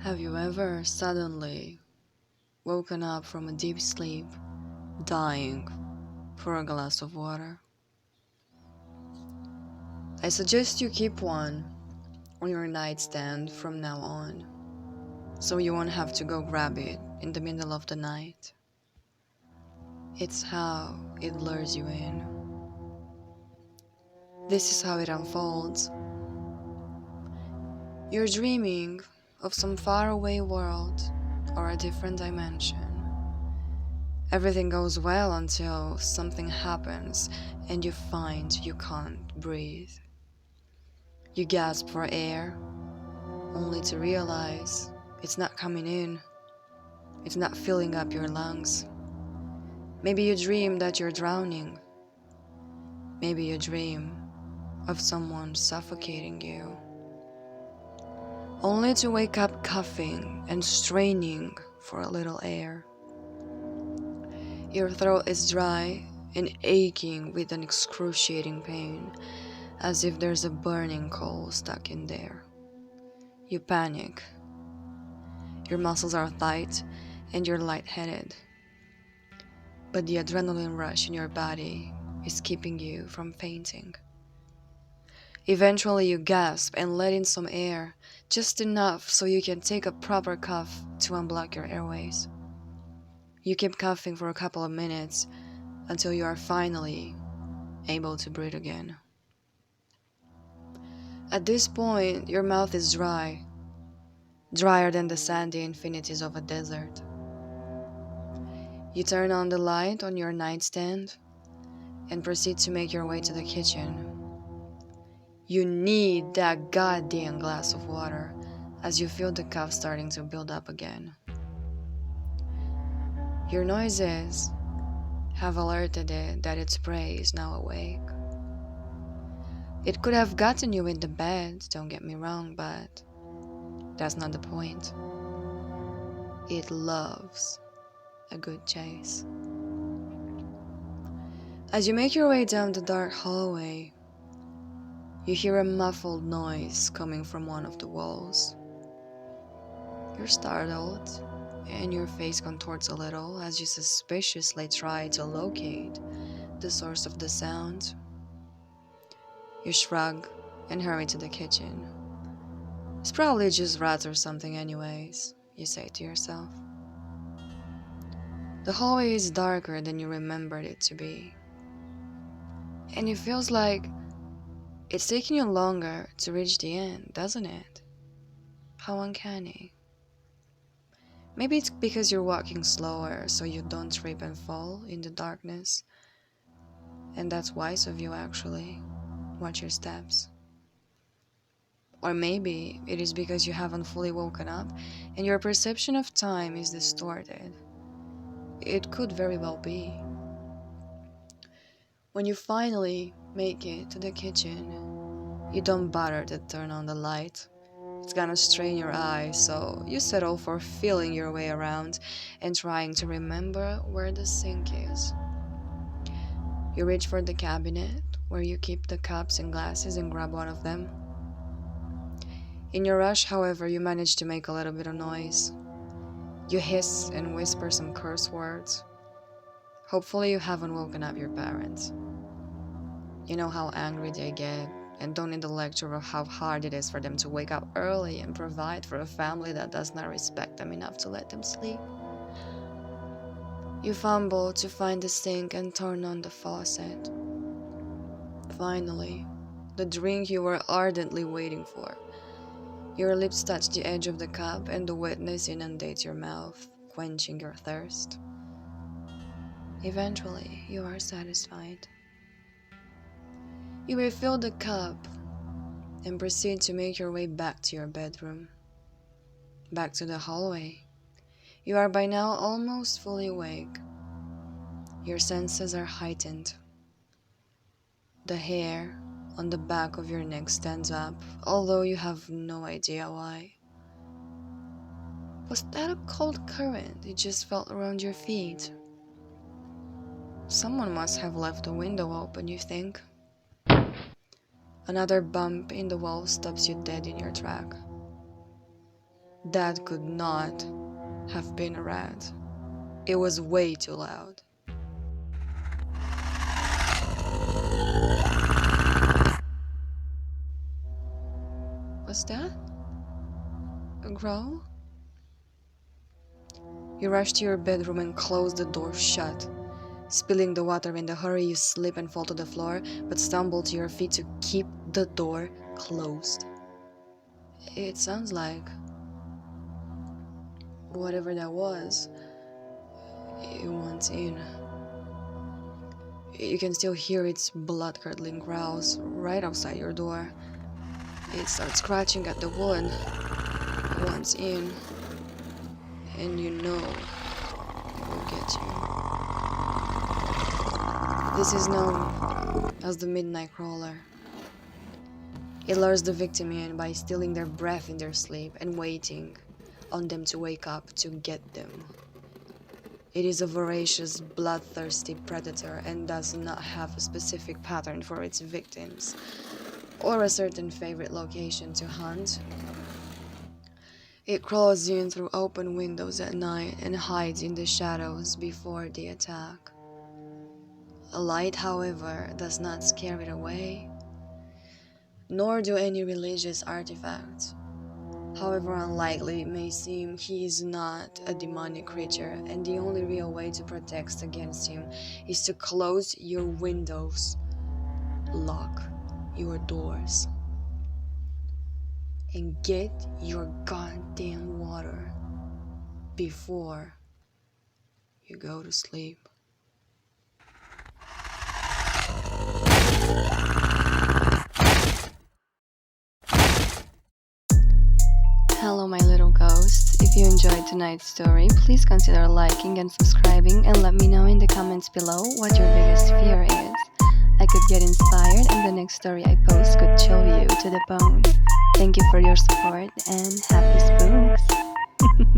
Have you ever suddenly woken up from a deep sleep, dying for a glass of water? I suggest you keep one on your nightstand from now on, so you won't have to go grab it in the middle of the night. It's how it lures you in. This is how it unfolds. You're dreaming of some faraway world or a different dimension. Everything goes well until something happens and you find you can't breathe. You gasp for air, only to realize it's not coming in. It's not filling up your lungs. Maybe you dream that you're drowning. Maybe you dream of someone suffocating you. Only to wake up coughing and straining for a little air. Your throat is dry and aching with an excruciating pain, as if there's a burning coal stuck in there. You panic. Your muscles are tight and you're lightheaded. But the adrenaline rush in your body is keeping you from fainting. Eventually you gasp and let in some air, just enough so you can take a proper cough to unblock your airways. You keep coughing for a couple of minutes until you are finally able to breathe again. At this point, your mouth is dry, drier than the sandy infinities of a desert. You turn on the light on your nightstand and proceed to make your way to the kitchen. You need that goddamn glass of water as you feel the cough starting to build up again. Your noises have alerted it that its prey is now awake. It could have gotten you in the bed, don't get me wrong, but that's not the point. It loves a good chase. As you make your way down the dark hallway, you hear a muffled noise coming from one of the walls. You're startled, and your face contorts a little as you suspiciously try to locate the source of the sound. You shrug and hurry to the kitchen. It's probably just rats or something anyways, you say to yourself. The hallway is darker than you remembered it to be. And it feels like it's taking you longer to reach the end, doesn't it? How uncanny. Maybe it's because you're walking slower so you don't trip and fall in the darkness. And that's wise of you, actually. Watch your steps. Or maybe it is because you haven't fully woken up and your perception of time is distorted. It could very well be. When you finally make it to the kitchen, you don't bother to turn on the light. It's gonna strain your eyes, so you settle for feeling your way around and trying to remember where the sink is. You reach for the cabinet where you keep the cups and glasses and grab one of them. In your rush, however, you manage to make a little bit of noise. You hiss and whisper some curse words. Hopefully you haven't woken up your parents. You know how angry they get and don't need a lecture of how hard it is for them to wake up early and provide for a family that does not respect them enough to let them sleep. You fumble to find the sink and turn on the faucet. Finally, the drink you were ardently waiting for. Your lips touch the edge of the cup and the wetness inundates your mouth, quenching your thirst. Eventually, you are satisfied. You refill the cup and proceed to make your way back to your bedroom. Back to the hallway. You are by now almost fully awake. Your senses are heightened. The hair on the back of your neck stands up, although you have no idea why. Was that a cold current you just felt around your feet? Someone must have left the window open, you think. Another bump in the wall stops you dead in your track. That could not have been a rat. It was way too loud. Was that a growl? You rush to your bedroom and close the door shut. Spilling the water in the hurry, you slip and fall to the floor, but stumble to your feet to keep the door closed. It sounds like whatever that was, it wants in. You can still hear its blood-curdling growls right outside your door. It starts scratching at the wall and wants in. And you know it will get you. This is known as the Midnight Crawler. It lures the victim in by stealing their breath in their sleep and waiting on them to wake up to get them. It is a voracious, bloodthirsty predator and does not have a specific pattern for its victims or a certain favorite location to hunt. It crawls in through open windows at night and hides in the shadows before the attack. A light, however, does not scare it away, nor do any religious artifacts. However unlikely it may seem, he is not a demonic creature, and the only real way to protect against him is to close your windows, lock your doors, and get your goddamn water before you go to sleep. Hello my little ghost. If you enjoyed tonight's story, please consider liking and subscribing and let me know in the comments below what your biggest fear is. I could get inspired and the next story I post could chill you to the bone. Thank you for your support and happy spooks!